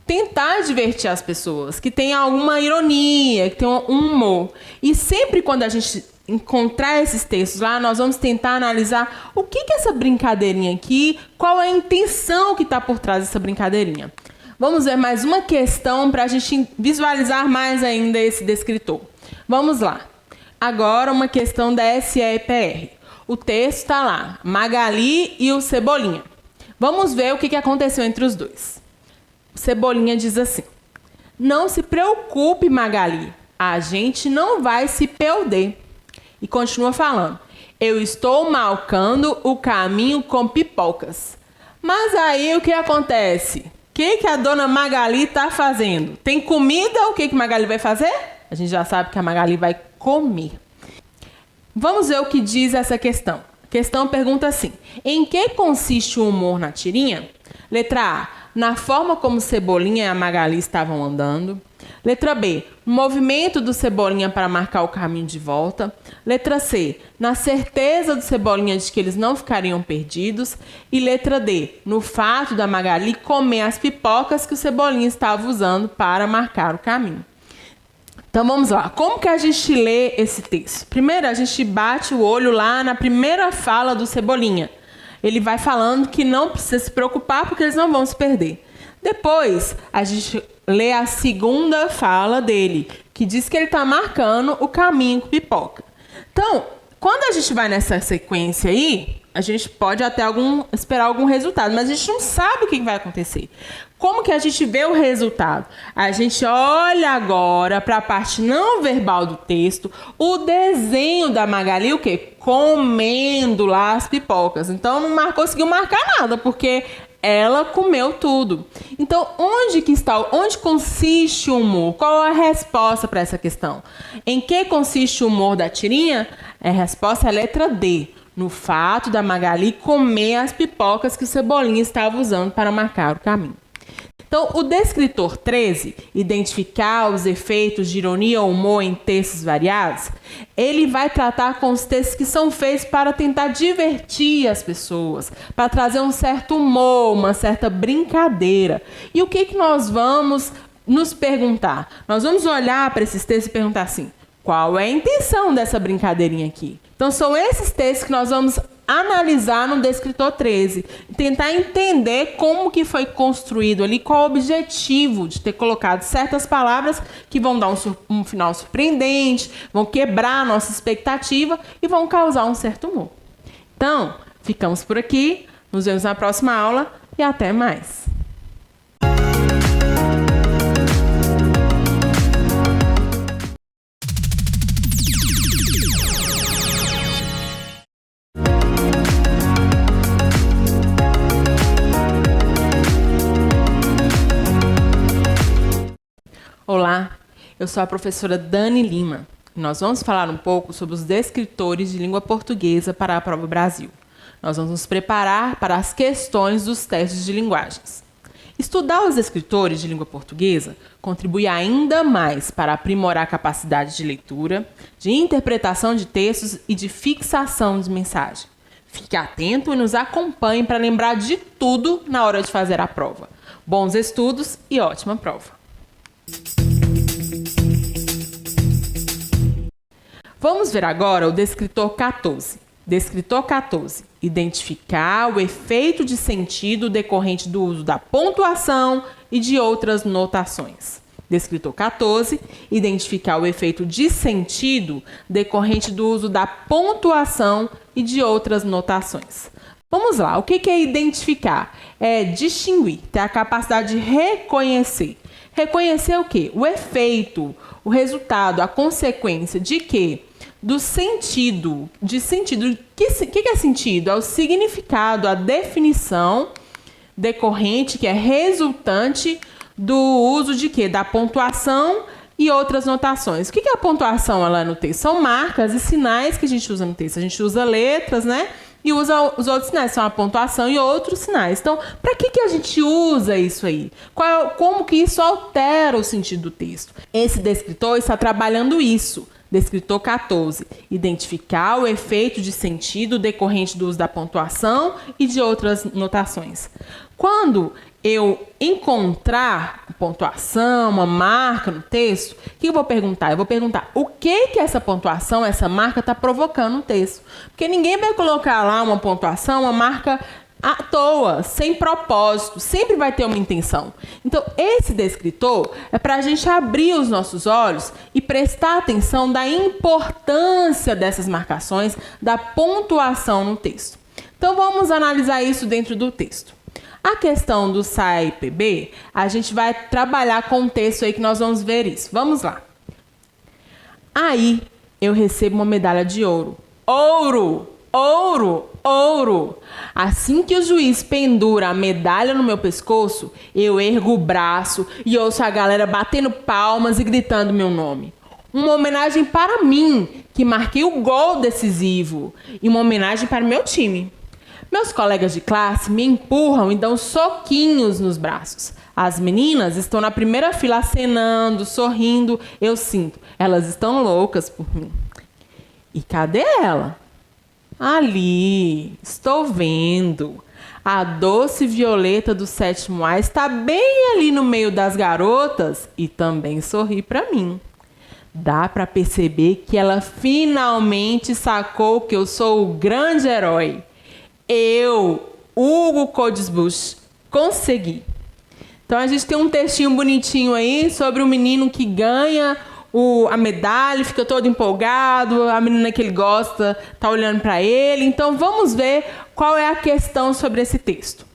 tentar divertir as pessoas, que tem alguma ironia, que tem um humor. E sempre quando a gente encontrar esses textos lá, nós vamos tentar analisar o que é essa brincadeirinha aqui, qual é a intenção que está por trás dessa brincadeirinha. Vamos ver mais uma questão para a gente visualizar mais ainda esse descritor. Vamos lá. Agora uma questão da SEPR. O texto está lá, Magali e o Cebolinha. Vamos ver o que aconteceu entre os dois. O Cebolinha diz assim: não se preocupe, Magali, a gente não vai se perder. E continua falando: eu estou marcando o caminho com pipocas. Mas aí o que acontece? O que a dona Magali está fazendo? Tem comida? O que Magali vai fazer? A gente já sabe que a Magali vai comer. Vamos ver o que diz essa questão. A questão pergunta assim: em que consiste o humor na tirinha? Letra A, na forma como Cebolinha e a Magali estavam andando. Letra B, no movimento do Cebolinha para marcar o caminho de volta. Letra C, na certeza do Cebolinha de que eles não ficariam perdidos. E letra D, no fato da Magali comer as pipocas que o Cebolinha estava usando para marcar o caminho. Então vamos lá, como que a gente lê esse texto? Primeiro a gente bate o olho lá na primeira fala do Cebolinha. Ele vai falando que não precisa se preocupar porque eles não vão se perder. Depois a gente lê a segunda fala dele, que diz que ele está marcando o caminho com pipoca. Então, quando a gente vai nessa sequência aí, a gente pode até esperar algum resultado, mas a gente não sabe o que vai acontecer. Como que a gente vê o resultado? A gente olha agora para a parte não verbal do texto, o desenho da Magali, o quê? Comendo lá as pipocas. Então não conseguiu marcar nada, porque ela comeu tudo. Então, onde consiste o humor? Qual é a resposta para essa questão? Em que consiste o humor da tirinha? A resposta é a letra D. No fato da Magali comer as pipocas que o Cebolinha estava usando para marcar o caminho. Então, o descritor 13, identificar os efeitos de ironia ou humor em textos variados, ele vai tratar com os textos que são feitos para tentar divertir as pessoas, para trazer um certo humor, uma certa brincadeira. E o que nós vamos nos perguntar? Nós vamos olhar para esses textos e perguntar assim: qual é a intenção dessa brincadeirinha aqui? Então, são esses textos que nós vamos analisar no descritor 13, tentar entender como que foi construído ali, qual o objetivo de ter colocado certas palavras que vão dar um final surpreendente, vão quebrar a nossa expectativa e vão causar um certo humor. Então, ficamos por aqui, nos vemos na próxima aula e até mais. Olá, eu sou a professora Dani Lima e nós vamos falar um pouco sobre os descritores de língua portuguesa para a Prova Brasil. Nós vamos nos preparar para as questões dos testes de linguagens. Estudar os descritores de língua portuguesa contribui ainda mais para aprimorar a capacidade de leitura, de interpretação de textos e de fixação de mensagem. Fique atento e nos acompanhe para lembrar de tudo na hora de fazer a prova. Bons estudos e ótima prova! Vamos ver agora o descritor 14. Descritor 14. Identificar o efeito de sentido decorrente do uso da pontuação e de outras notações. Descritor 14. Identificar o efeito de sentido decorrente do uso da pontuação e de outras notações. Vamos lá. O que é identificar? É distinguir, ter a capacidade de reconhecer. Reconhecer o quê? O efeito, o resultado, a consequência de quê? Do sentido. De sentido. O que é sentido? É o significado, a definição decorrente, que é resultante do uso de quê? Da pontuação e outras notações. O que é a pontuação lá no texto? São marcas e sinais que a gente usa no texto. A gente usa letras, né? e usa os outros sinais, são a pontuação e outros sinais. Então, para que a gente usa isso aí? Como que isso altera o sentido do texto? Esse descritor está trabalhando isso. Descritor 14. Identificar o efeito de sentido decorrente do uso da pontuação e de outras notações. Quando eu encontrar pontuação, uma marca no texto, o que eu vou perguntar? Eu vou perguntar o que essa pontuação, essa marca está provocando no texto. Porque ninguém vai colocar lá uma pontuação, uma marca à toa, sem propósito, sempre vai ter uma intenção. Então, esse descritor é para a gente abrir os nossos olhos e prestar atenção da importância dessas marcações, da pontuação no texto. Então, vamos analisar isso dentro do texto. A questão do SAEPB, a gente vai trabalhar com o texto aí que nós vamos ver isso. Vamos lá. Aí, eu recebo uma medalha de ouro. Ouro! Ouro! Ouro! Assim que o juiz pendura a medalha no meu pescoço, eu ergo o braço e ouço a galera batendo palmas e gritando meu nome. Uma homenagem para mim, que marquei o gol decisivo, e uma homenagem para o meu time. Meus colegas de classe me empurram e dão soquinhos nos braços. As meninas estão na primeira fila acenando, sorrindo. Eu sinto, elas estão loucas por mim. E cadê ela? Ali, estou vendo. A doce Violeta do 7º A está bem ali no meio das garotas e também sorri para mim. Dá para perceber que ela finalmente sacou que eu sou o grande herói. Eu, Hugo Codesbusch, consegui. Então, a gente tem um textinho bonitinho aí sobre o menino que ganha a medalha, fica todo empolgado, a menina que ele gosta está olhando para ele. Então, vamos ver qual é a questão sobre esse texto.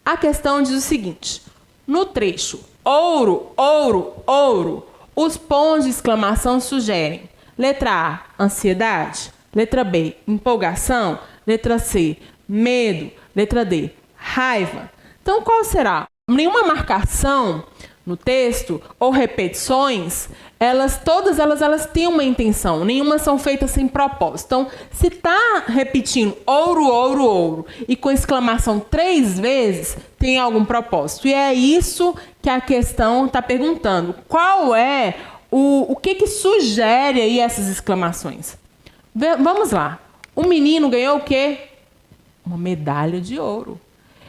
A questão diz o seguinte: no trecho ouro, ouro, ouro, os pontos de exclamação sugerem: letra A, ansiedade; letra B, empolgação; letra C, medo; letra D, raiva. Então, qual será? Nenhuma marcação no texto ou repetições, todas elas têm uma intenção, nenhuma são feitas sem propósito. Então, se está repetindo ouro, ouro, ouro e com exclamação 3 vezes, tem algum propósito. E é isso que a questão está perguntando. Qual é o que sugere aí essas exclamações? Vamos lá. O menino ganhou o quê? Uma medalha de ouro.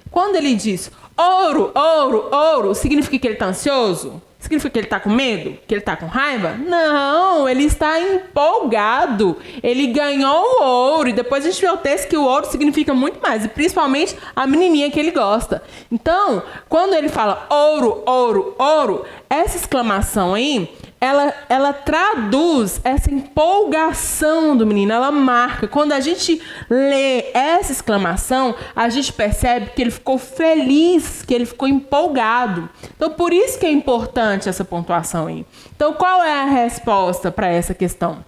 Quando ele diz ouro, ouro, ouro, significa que ele está ansioso? Significa que ele está com medo? Que ele está com raiva? Não, ele está empolgado. Ele ganhou o ouro. E depois a gente vê o texto que o ouro significa muito mais. E principalmente a menininha que ele gosta. Então, quando ele fala ouro, ouro, ouro, essa exclamação aí, ela traduz essa empolgação do menino, ela marca. Quando a gente lê essa exclamação, a gente percebe que ele ficou feliz, que ele ficou empolgado. Então, por isso que é importante essa pontuação aí. Então, qual é a resposta para essa questão?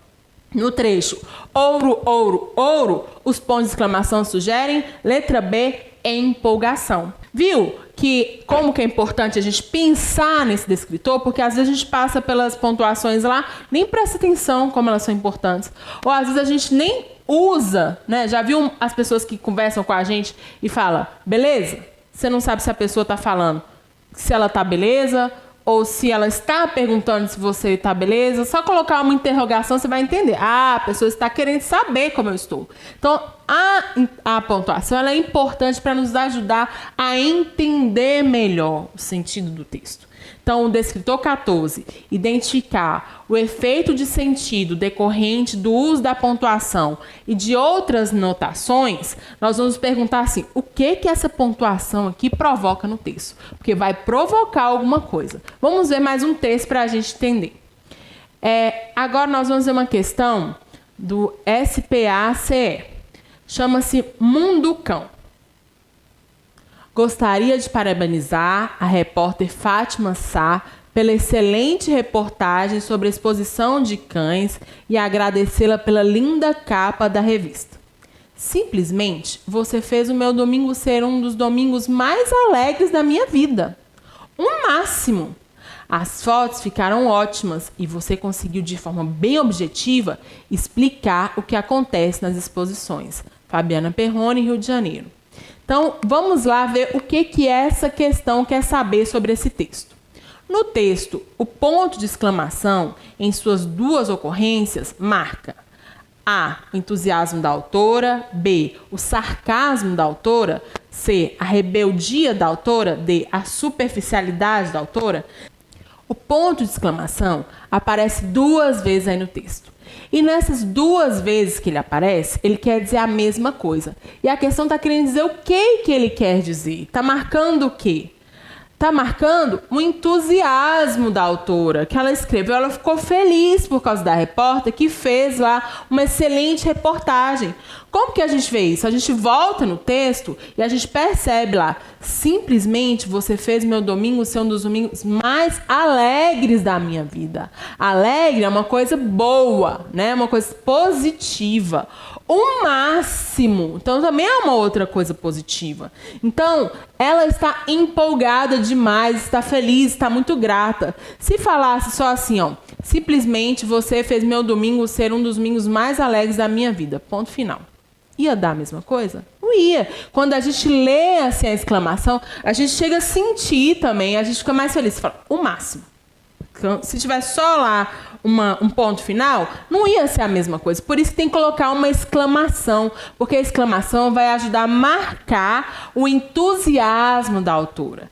No trecho ouro, ouro, ouro, os pontos de exclamação sugerem, letra B, empolgação. Viu como que é importante a gente pensar nesse descritor? Porque às vezes a gente passa pelas pontuações lá, nem presta atenção como elas são importantes. Ou às vezes a gente nem usa, né? Já viu as pessoas que conversam com a gente e falam, beleza? Você não sabe se a pessoa está falando se ela está beleza ou se ela está perguntando se você está beleza. Só colocar uma interrogação você vai entender. Ah, a pessoa está querendo saber como eu estou. Então, a pontuação ela é importante para nos ajudar a entender melhor o sentido do texto. Então, o descritor 14, identificar o efeito de sentido decorrente do uso da pontuação e de outras notações, nós vamos perguntar assim, o que essa pontuação aqui provoca no texto? Porque vai provocar alguma coisa. Vamos ver mais um texto para a gente entender. Agora nós vamos ver uma questão do SPACE. Chama-se Munducão. Gostaria de parabenizar a repórter Fátima Sá pela excelente reportagem sobre a exposição de cães e agradecê-la pela linda capa da revista. Simplesmente, você fez o meu domingo ser um dos domingos mais alegres da minha vida. Um máximo! As fotos ficaram ótimas e você conseguiu, de forma bem objetiva, explicar o que acontece nas exposições. Fabiana Perrone, Rio de Janeiro. Então, vamos lá ver o que essa questão quer saber sobre esse texto. No texto, o ponto de exclamação, em suas duas ocorrências, marca A, o entusiasmo da autora, B, o sarcasmo da autora, C, a rebeldia da autora, D, a superficialidade da autora. O ponto de exclamação aparece duas vezes aí no texto. E nessas duas vezes que ele aparece, ele quer dizer a mesma coisa. E a questão está querendo dizer o que ele quer dizer. Está marcando o quê? Está marcando o entusiasmo da autora, que ela escreveu. Ela ficou feliz por causa da repórter que fez lá uma excelente reportagem. Como que a gente vê isso? A gente volta no texto e a gente percebe lá, simplesmente você fez meu domingo ser um dos domingos mais alegres da minha vida. Alegre é uma coisa boa, né? Uma coisa positiva. O máximo, então também é uma outra coisa positiva. Então, ela está empolgada demais, está feliz, está muito grata. Se falasse só assim, ó, simplesmente você fez meu domingo ser um dos domingos mais alegres da minha vida, ponto final. Ia dar a mesma coisa? Não ia. Quando a gente lê assim a exclamação, a gente chega a sentir também, a gente fica mais feliz. Você fala, o máximo. Se tivesse só lá um ponto final, não ia ser a mesma coisa. Por isso que tem que colocar uma exclamação, porque a exclamação vai ajudar a marcar o entusiasmo da autora.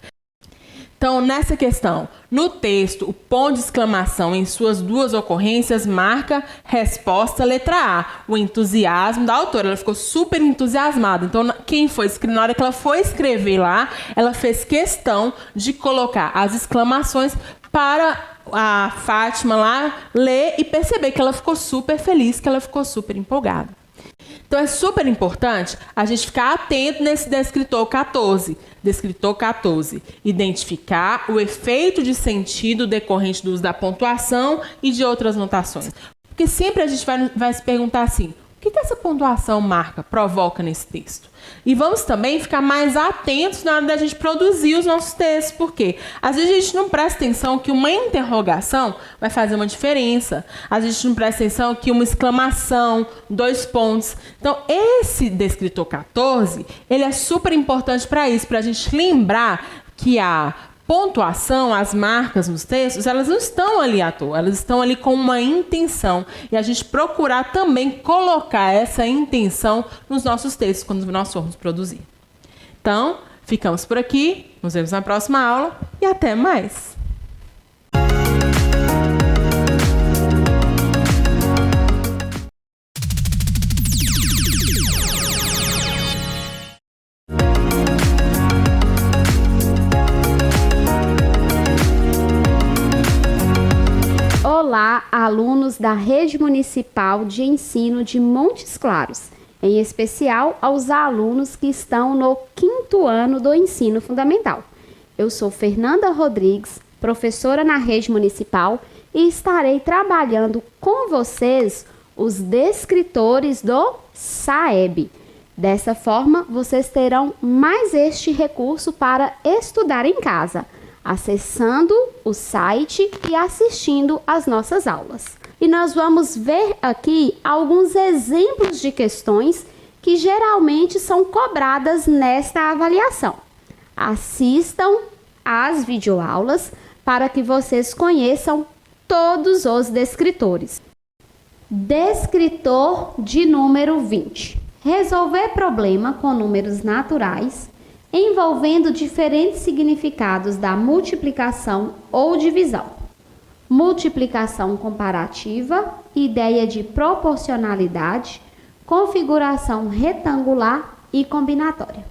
Então, nessa questão, no texto, o ponto de exclamação em suas duas ocorrências marca resposta letra A, o entusiasmo da autora. Ela ficou super entusiasmada. Então, quem foi na hora que ela foi escrever lá, ela fez questão de colocar as exclamações para a Fátima lá ler e perceber que ela ficou super feliz, que ela ficou super empolgada. Então, é super importante a gente ficar atento nesse descritor 14. Descritor 14. Identificar o efeito de sentido decorrente do uso da pontuação e de outras notações. Porque sempre a gente vai se perguntar assim, o que essa pontuação marca, provoca nesse texto? E vamos também ficar mais atentos na hora da gente produzir os nossos textos, porque às vezes a gente não presta atenção que uma interrogação vai fazer uma diferença. Às vezes a gente não presta atenção que uma exclamação, 2 pontos. Então, esse descritor 14, ele é super importante para isso, para a gente lembrar que a pontuação, as marcas nos textos, elas não estão ali à toa, elas estão ali com uma intenção. E a gente procurar também colocar essa intenção nos nossos textos, quando nós formos produzir. Então, ficamos por aqui, nos vemos na próxima aula e até mais! Olá, alunos da Rede Municipal de Ensino de Montes Claros, em especial aos alunos que estão no 5º ano do ensino fundamental. Eu sou Fernanda Rodrigues, professora na Rede Municipal, e estarei trabalhando com vocês os descritores do SAEB. Dessa forma, vocês terão mais este recurso para estudar em casa, acessando o site e assistindo às nossas aulas. E nós vamos ver aqui alguns exemplos de questões que geralmente são cobradas nesta avaliação. Assistam às videoaulas para que vocês conheçam todos os descritores. Descritor de número 20. Resolver problema com números naturais envolvendo diferentes significados da multiplicação ou divisão. Multiplicação comparativa, ideia de proporcionalidade, configuração retangular e combinatória.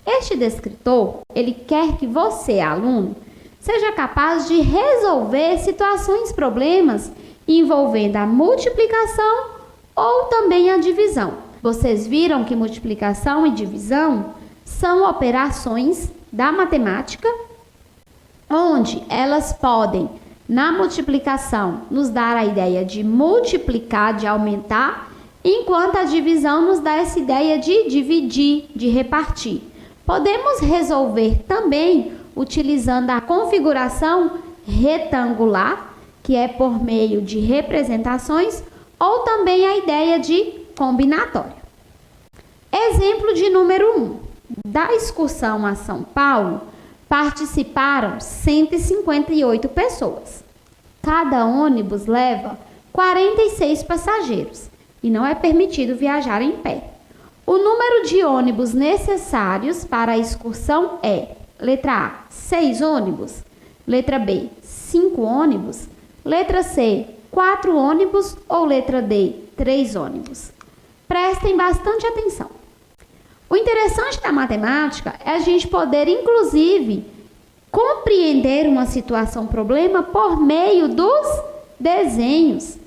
Este descritor, ele quer que você, aluno, seja capaz de resolver situações, problemas envolvendo a multiplicação ou também a divisão. Vocês viram que multiplicação e divisão são operações da matemática, onde elas podem, na multiplicação, nos dar a ideia de multiplicar, de aumentar, enquanto a divisão nos dá essa ideia de dividir, de repartir. Podemos resolver também utilizando a configuração retangular, que é por meio de representações, ou também a ideia de combinatória. Exemplo de número 1. Da excursão a São Paulo, participaram 158 pessoas. Cada ônibus leva 46 passageiros e não é permitido viajar em pé. O número de ônibus necessários para a excursão é: letra A, 6 ônibus, letra B, 5 ônibus, letra C, 4 ônibus ou letra D, 3 ônibus. Prestem bastante atenção. O interessante da matemática é a gente poder, inclusive, compreender uma situação, problema, por meio dos desenhos.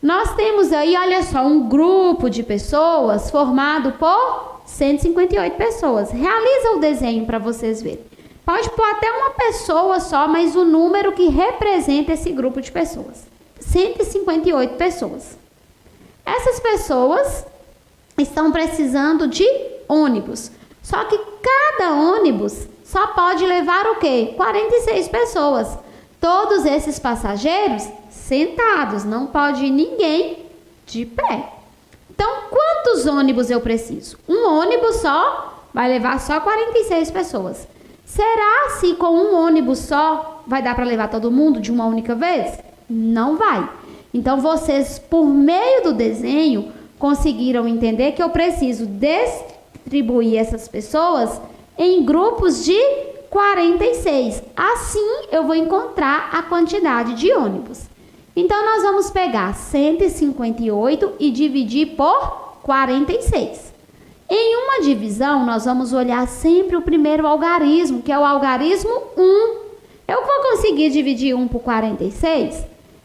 Nós temos aí, olha só, um grupo de pessoas formado por 158 pessoas. Realiza o desenho para vocês verem. Pode pôr até uma pessoa só, mas o número que representa esse grupo de pessoas. 158 pessoas. Essas pessoas estão precisando de ônibus. Só que cada ônibus só pode levar o quê? 46 pessoas. Todos esses passageiros sentados, não pode ir ninguém de pé. Então, quantos ônibus eu preciso? Um ônibus só vai levar só 46 pessoas. Será se com um ônibus só vai dar para levar todo mundo de uma única vez? Não vai. Então, vocês, por meio do desenho, conseguiram entender que eu preciso distribuir essas pessoas em grupos de 46. Assim, eu vou encontrar a quantidade de ônibus. Então, nós vamos pegar 158 e dividir por 46. Em uma divisão, nós vamos olhar sempre o primeiro algarismo, que é o algarismo 1. Eu vou conseguir dividir 1 por 46?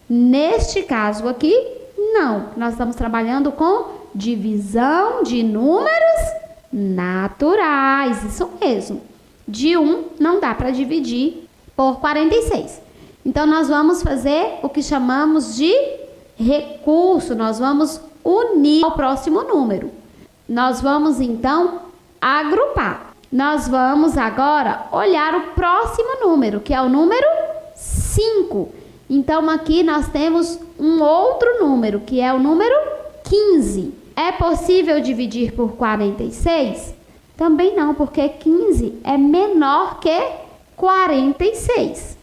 Neste caso aqui, não. Nós estamos trabalhando com divisão de números naturais. Isso mesmo. De 1 não dá para dividir por 46. Então, nós vamos fazer o que chamamos de recurso. Nós vamos unir ao próximo número. Nós vamos, então, agrupar. Nós vamos agora olhar o próximo número, que é o número 5. Então, aqui nós temos um outro número, que é o número 15. É possível dividir por 46? Também não, porque 15 é menor que 46.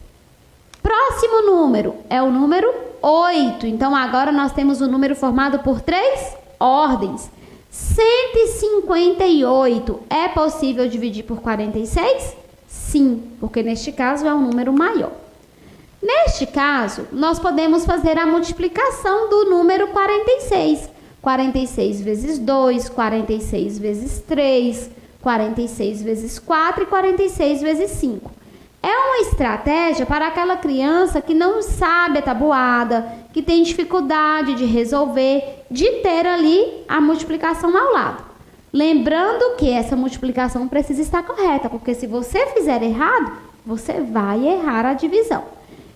Próximo número é o número 8. Então, agora nós temos o número formado por 3 ordens. 158 é possível dividir por 46? Sim, porque neste caso é um número maior. Neste caso, nós podemos fazer a multiplicação do número 46. 46 vezes 2, 46 vezes 3, 46 vezes 4 e 46 vezes 5. É uma estratégia para aquela criança que não sabe a tabuada, que tem dificuldade de resolver, de ter ali a multiplicação ao lado. Lembrando que essa multiplicação precisa estar correta, porque se você fizer errado, você vai errar a divisão.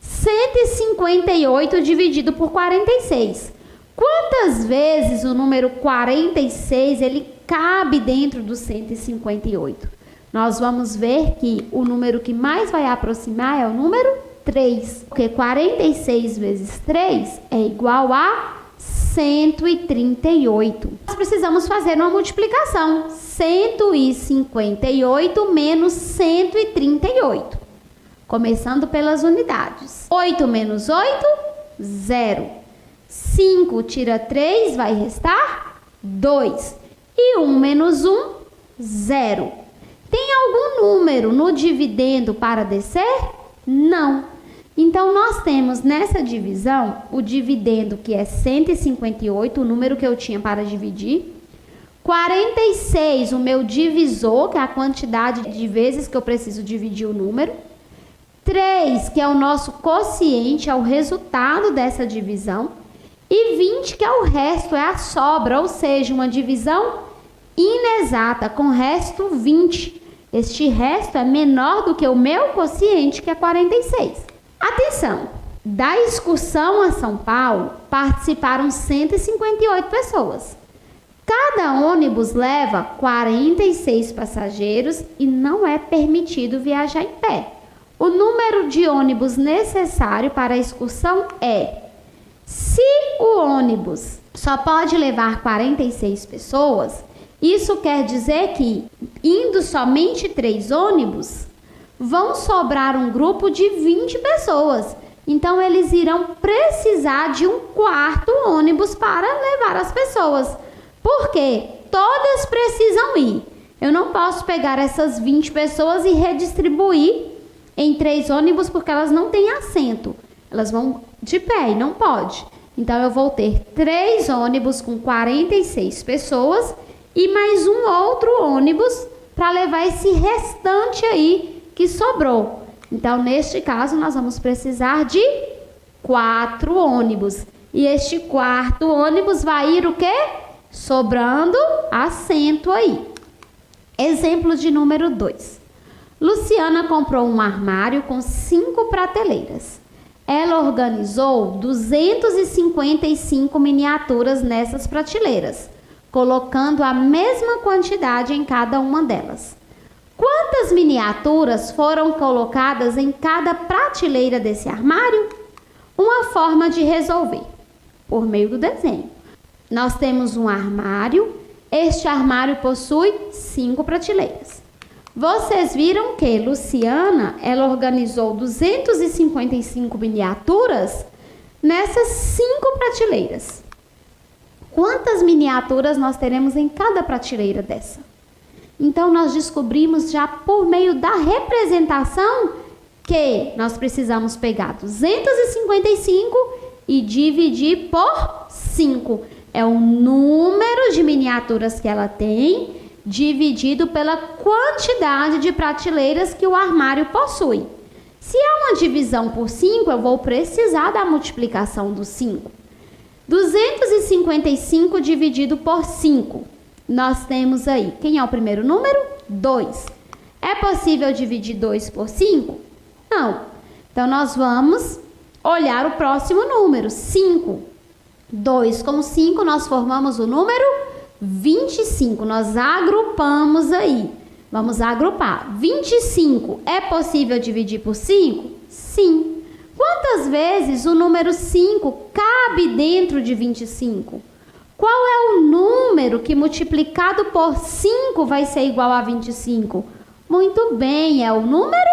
158 dividido por 46. Quantas vezes o número 46 ele cabe dentro do 158? Nós vamos ver que o número que mais vai aproximar é o número 3. Porque 46 vezes 3 é igual a 138. Nós precisamos fazer uma multiplicação. 158 menos 138. Começando pelas unidades. 8 menos 8, 0. 5 tira 3, vai restar 2. E 1 menos 1, 0. Tem algum número no dividendo para descer? Não. Então, nós temos nessa divisão o dividendo, que é 158, o número que eu tinha para dividir. 46, o meu divisor, que é a quantidade de vezes que eu preciso dividir o número. 3, que é o nosso quociente, é o resultado dessa divisão. E 20, que é o resto, é a sobra, ou seja, uma divisão inexata, com resto 20. Este resto é menor do que o meu quociente, que é 46. Atenção! Da excursão a São Paulo, participaram 158 pessoas. Cada ônibus leva 46 passageiros e não é permitido viajar em pé. O número de ônibus necessário para a excursão é: se o ônibus só pode levar 46 pessoas Isso quer dizer que, indo somente 3 ônibus, vão sobrar um grupo de 20 pessoas. Então, eles irão precisar de um 4º ônibus para levar as pessoas. Por quê? Todas precisam ir. Eu não posso pegar essas 20 pessoas e redistribuir em 3 ônibus porque elas não têm assento. Elas vão de pé e não pode. Então, eu vou ter 3 ônibus com 46 pessoas e mais um outro ônibus para levar esse restante aí que sobrou. Então, neste caso, nós vamos precisar de 4 ônibus. E este 4º ônibus vai ir o quê? Sobrando assento aí. Exemplo de número 2. Luciana comprou um armário com 5 prateleiras. Ela organizou 255 miniaturas nessas prateleiras, colocando a mesma quantidade em cada uma delas. Quantas miniaturas foram colocadas em cada prateleira desse armário? Uma forma de resolver, por meio do desenho. Nós temos um armário, este armário possui 5 prateleiras. Vocês viram que Luciana, ela organizou 255 miniaturas nessas 5 prateleiras. Quantas miniaturas nós teremos em cada prateleira dessa? Então, nós descobrimos já por meio da representação que nós precisamos pegar 255 e dividir por 5. É o número de miniaturas que ela tem dividido pela quantidade de prateleiras que o armário possui. Se é uma divisão por 5, eu vou precisar da multiplicação do 5. 255 dividido por 5. Nós temos aí, quem é o primeiro número? 2. É possível dividir 2 por 5? Não. Então, nós vamos olhar o próximo número, 5. 2 com 5, nós formamos o número 25. Nós agrupamos aí. Vamos agrupar. 25 é possível dividir por 5? Sim. Quantas vezes o número 5 cabe dentro de 25? Qual é o número que multiplicado por 5 vai ser igual a 25? Muito bem, é o número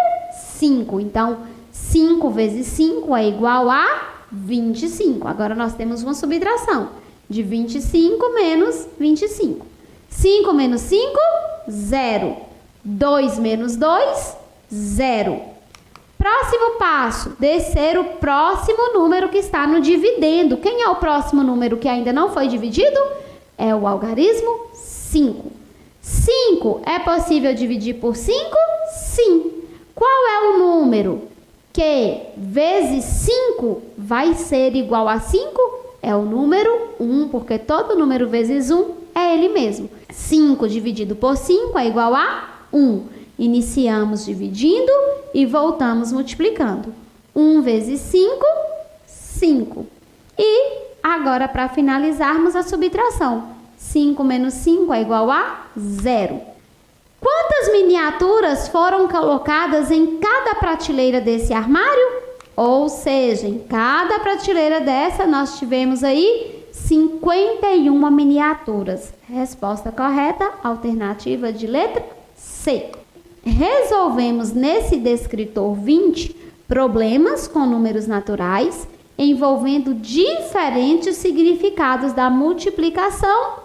5. Então, 5 vezes 5 é igual a 25. Agora, nós temos uma subtração de 25 menos 25. 5 menos 5, 0. 2 menos 2, 0. Próximo passo, descer o próximo número que está no dividendo. Quem é o próximo número que ainda não foi dividido? É o algarismo 5. 5 é possível dividir por 5? Sim. Qual é o número que vezes 5 vai ser igual a 5? É o número 1, porque todo número vezes 1 é ele mesmo. 5 dividido por 5 é igual a 1. Iniciamos dividindo e voltamos multiplicando. 1 vezes 5, 5. E agora, para finalizarmos a subtração, 5 menos 5 é igual a 0. Quantas miniaturas foram colocadas em cada prateleira desse armário? Ou seja, em cada prateleira dessa, nós tivemos aí 51 miniaturas. Resposta correta, alternativa de letra C. Resolvemos nesse descritor 20 problemas com números naturais envolvendo diferentes significados da multiplicação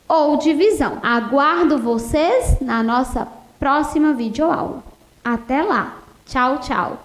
ou divisão. Aguardo vocês na nossa próxima videoaula. Até lá. Tchau, tchau.